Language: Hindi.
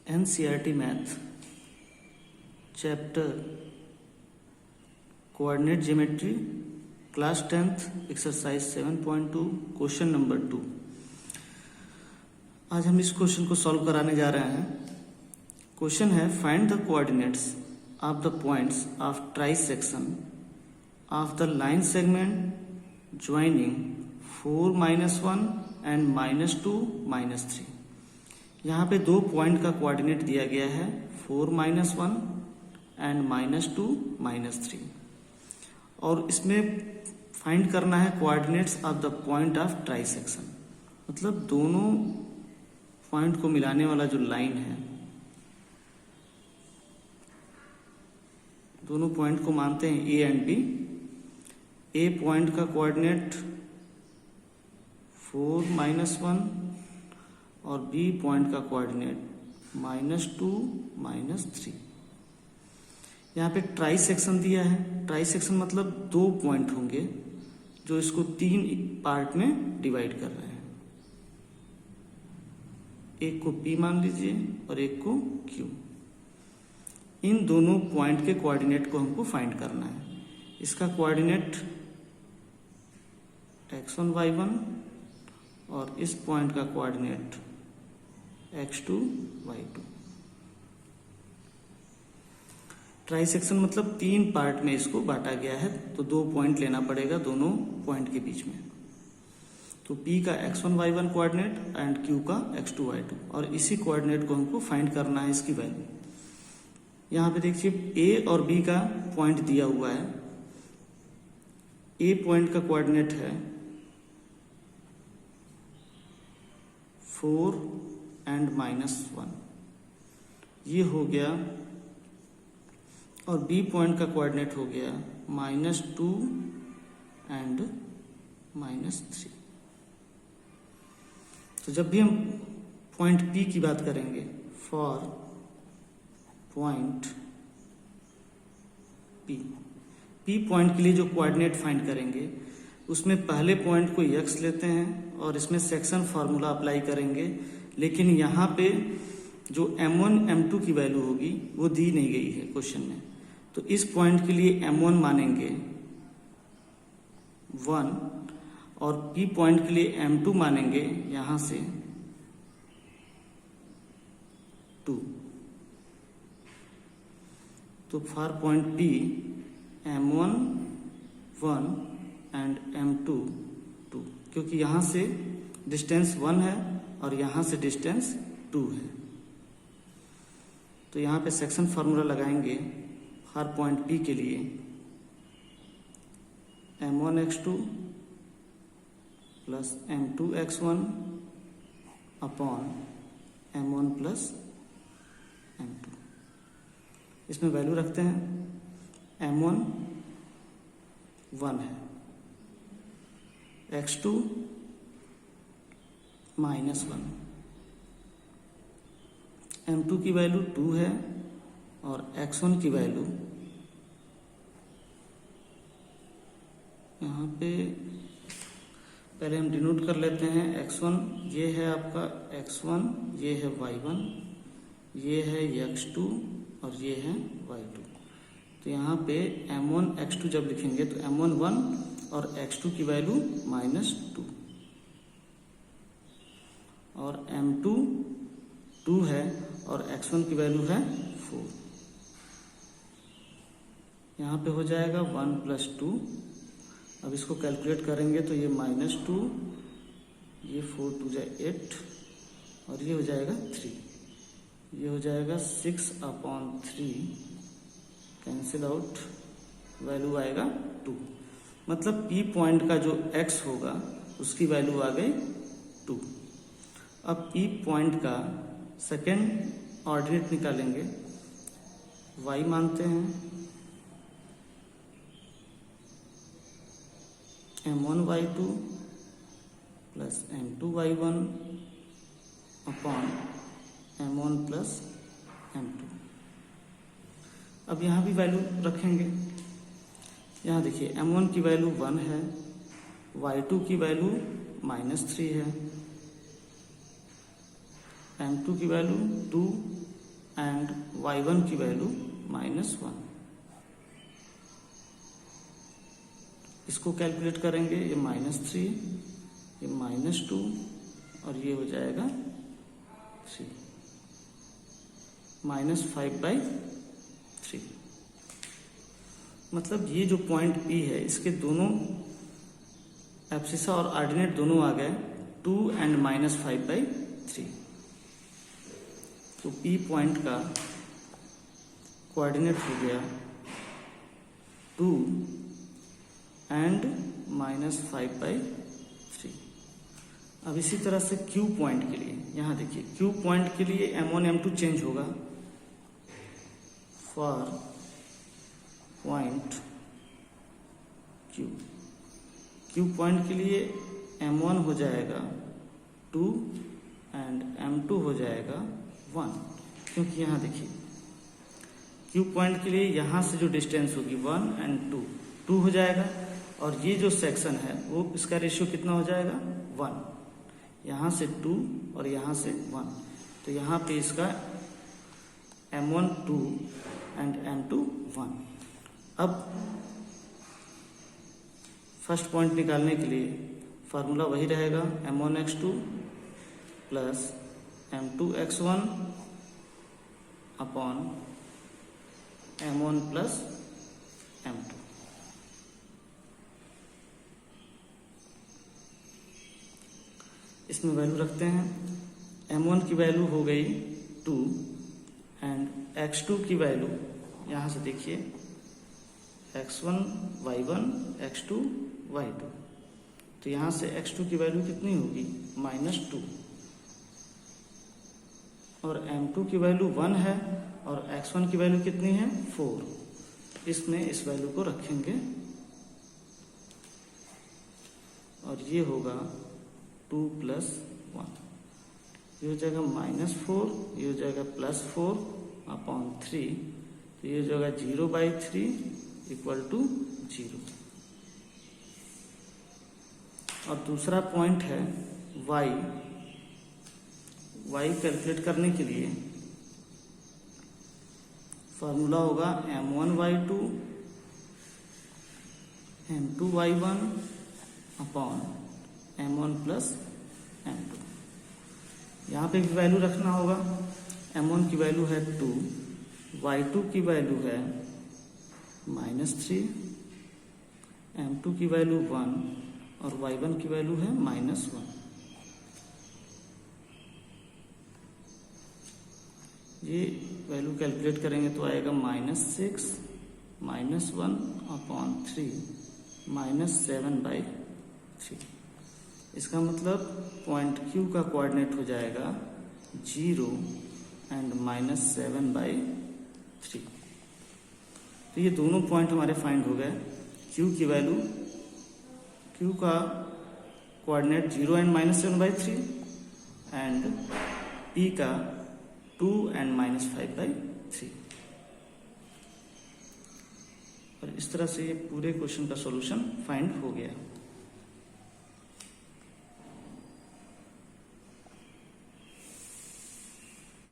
NCERT math chapter coordinate geometry class 10th exercise 7.2 question number 2। आज हम इस क्वेश्चन को सॉल्व कराने जा रहे हैं। क्वेश्चन है find the coordinates of the points of trisection of the line segment joining 4-1 and -2 -3। यहाँ पे दो पॉइंट का कोऑर्डिनेट दिया गया है 4-1 एंड -2 -3 और इसमें फाइंड करना है coordinates of the point of trisection, मतलब दोनों पॉइंट को मिलाने वाला जो लाइन है, दोनों पॉइंट को मानते हैं A and B. A point का कोऑर्डिनेट 4-1 और बी पॉइंट का कोऑर्डिनेट -2 -3। यहाँ पे ट्राई सेक्शन दिया है। ट्राई सेक्शन मतलब दो पॉइंट होंगे जो इसको 3 पार्ट में डिवाइड कर रहे हैं। एक को P मान लीजिए और एक को Q। इन दोनों पॉइंट के कोऑर्डिनेट को हमको फाइंड करना है। इसका कोऑर्डिनेट x1 y1 और इस पॉइंट का coordinate x2 y2। Try section मतलब 3 पार्ट में इसको बांटा गया है, तो 2 पॉइंट लेना पड़ेगा दोनों पॉइंट के बीच में। तो P का x1 y1 coordinate and Q का x2 y2, और इसी कोऑर्डिनेट को हमको फाइंड करना है इसकी वैल्यू। यहाँ पे देखिए A और B का पॉइंट दिया हुआ है। A पॉइंट का कोऑर्डिनेट है 4 एंड -1, ये हो गया, और B पॉइंट का कोऑर्डिनेट हो गया -2 एंड -3। तो जब भी हम पॉइंट P की बात करेंगे, फॉर पॉइंट P पॉइंट के लिए जो कोऑर्डिनेट फाइंड करेंगे उसमें पहले पॉइंट को x लेते हैं और इसमें सेक्शन फार्मूला अप्लाई करेंगे। लेकिन यहाँ पे जो m1 m2 की वैल्यू होगी वो दी नहीं गई है क्वेश्चन में, तो इस पॉइंट के लिए m1 मानेंगे 1 और P पॉइंट के लिए m2 मानेंगे यहाँ से 2। तो for point P m1 1 and m2 2, क्योंकि यहाँ से डिस्टेंस 1 है और यहाँ से डिस्टेंस 2 है। तो यहाँ पे सेक्शन फार्मूला लगाएंगे हर पॉइंट P के लिए m1x2 plus m2x1 upon m1 plus m2। इसमें वैल्यू रखते हैं। m1 1 है, x2 -1, m2 की वैल्यू 2 है और x1 की वैल्यू यहाँ पे पहले हम डिनोट कर लेते हैं। x1 ये है आपका x1, ये है y1, ये है x2 और ये है y2। तो यहाँ पे m1 x2 जब लिखेंगे तो m1 1 और x2 की वैल्यू -2 और m2 2 है और x1 की वैल्यू है 4। यहाँ पे हो जाएगा 1 + 2। अब इसको कैलकुलेट करेंगे तो ये -2, ये 4 2 जाए 8 और ये हो जाएगा 3। ये हो जाएगा 6/3, कैंसिल आउट, वैल्यू आएगा 2। मतलब P पॉइंट का जो x होगा उसकी वैल्यू आ गई 2। अब P पॉइंट का सेकेंड ऑर्डिनेट निकालेंगे। y मानते हैं m1 y2 plus m2 y1 upon m1 plus m2। अब यहाँ भी वैल्यू रखेंगे। यहाँ देखिए m1 की वैल्यू 1 है, y2 की वैल्यू -3 है, m2 की वैल्यू 2 एंड y1 की वैल्यू -1। इसको कैलकुलेट करेंगे, ये -3, ये -2 और ये हो जाएगा 3, -5/3। मतलब ये जो पॉइंट P है इसके दोनों एब्सिसा और ऑर्डिनेट दोनों आ गए 2 एंड -5/3। तो P पॉइंट का कोऑर्डिनेट हो गया 2 एंड -5/3। अब इसी तरह से Q पॉइंट के लिए, यहाँ देखिए Q पॉइंट के लिए M1 M2 चेंज होगा। फॉर पॉइंट Q पॉइंट के लिए M1 हो जाएगा 2 एंड M2 हो जाएगा 1, क्योंकि यहाँ देखिए Q पॉइंट के लिए यहाँ से जो डिस्टेंस होगी 1 एंड 2 हो जाएगा, और ये जो सेक्शन है वो इसका रेशियो कितना हो जाएगा 1, यहाँ से 2 और यहाँ से 1, तो यहाँ पे इसका M1 2 एंड M2 1। अब फर्स्ट पॉइंट निकालने के लिए फार्मूला वही रहेगा, M1x2 plus M2x1 upon M1 plus M2। इसमें वैल्यू रखते हैं। M1 की वैल्यू हो गई 2 एंड x2 की वैल्यू यहाँ से देखिए x1 y1 x2 y2, तो यहाँ से x2 की वैल्यू कितनी होगी -2, और M2 की वैल्यू 1 है और x1 की वैल्यू कितनी है 4। इसमें इस वैल्यू को रखेंगे और ये होगा 2 + 1, ये हो जाएगा -4, ये हो जाएगा +4 अपॉन 3, तो ये हो जाएगा 0/3 = 0। और दूसरा पॉइंट है y कैलकुलेट करने के लिए फार्मूला होगा M1y2 M2y1 upon M1 plus M2। यहाँ पे भी वैल्यू रखना होगा। M1 की वैल्यू है 2, y2 की वैल्यू है -3, M2 की वैल्यू 1 और y1 की वैल्यू है -1। ये वैल्यू कैलकुलेट करेंगे तो आएगा -6 -1 अपॉन 3 -7/3। इसका मतलब पॉइंट Q का कोऑर्डिनेट हो जाएगा 0 एंड -7/3। तो ये दोनों पॉइंट हमारे फाइंड हो गए। Q की वैल्यू, Q का कोऑर्डिनेट 0 एंड -7/3 एंड P का 2 एंड -5/3। और इस तरह से ये पूरे क्वेश्चन का सॉल्यूशन फाइंड हो गया।